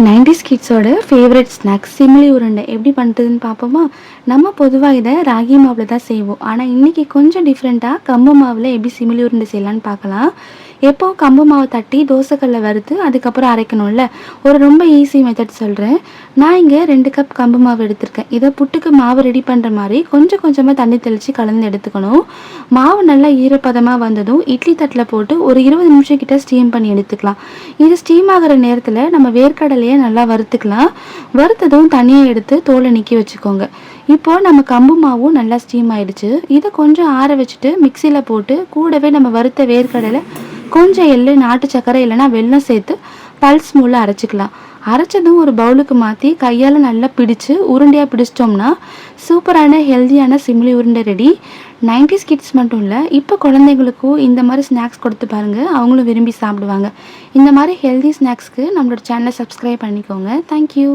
90s கிட்ஸோட favourite snacks சிமிலி உருண்டை எப்படி பண்ணுறதுன்னு பார்ப்போமா? நம்ம பொதுவாக இதை ராகி மாவில் தான் செய்வோம். ஆனால் இன்றைக்கி கொஞ்சம் டிஃப்ரெண்ட்டாக கம்பு மாவில் எப்படி சிமிலி உருண்டை செய்யலான்னு பார்க்கலாம். எப்போது கம்பு மாவை தட்டி தோசைக்கல்ல வறுத்து அதுக்கப்புறம் அரைக்கணும்ல, ஒரு ரொம்ப ஈஸி மெத்தட் சொல்கிறேன். நான் இங்கே 2 கப் கம்பு மாவு எடுத்திருக்கேன். இதை புட்டுக்கு மாவு ரெடி பண்ணுற மாதிரி கொஞ்சம் கொஞ்சமாக தண்ணி தெளித்து கலந்து எடுத்துக்கணும். மாவு நல்லா ஈரப்பதமாக வந்ததும் இட்லி தட்டில் போட்டு ஒரு 20 நிமிஷம் கிட்ட ஸ்டீம் பண்ணி எடுத்துக்கலாம். இது ஸ்டீம் ஆகிற நேரத்தில் நம்ம வேர்க்கடலையை நல்லா வறுத்துக்கலாம். வறுத்ததும் தனியாக எடுத்து தோலை நீக்கி வச்சுக்கோங்க. இப்போது நம்ம கம்பு மாவும் நல்லா ஸ்டீம் ஆயிடுச்சு. இதை கொஞ்சம் ஆற வச்சுட்டு மிக்சியில் போட்டு கூடவே நம்ம வறுத்த வேர்க்கடலை, கொஞ்சம் எள்ளு, நாட்டு சர்க்கரை இல்லைனா வெல்லம் சேர்த்து பல்ஸ் மூலம் அரைச்சிக்கலாம். அரைச்சதும் ஒரு பவுலுக்கு மாற்றி கையால் நல்லா பிடிச்சு உருண்டையாக பிடிச்சிட்டோம்னா சூப்பரான ஹெல்த்தியான சிமிலி உருண்டை ரெடி. 90s கிட்ஸ் மட்டும் இல்லை, இப்போ குழந்தைங்களுக்கும் இந்த மாதிரி ஸ்நாக்ஸ் கொடுத்து பாருங்கள், அவங்களும் விரும்பி சாப்பிடுவாங்க. இந்த மாதிரி ஹெல்தி ஸ்நாக்ஸ்க்கு நம்மளோட சேனலை சப்ஸ்கிரைப் பண்ணிக்கோங்க. தேங்க்யூ.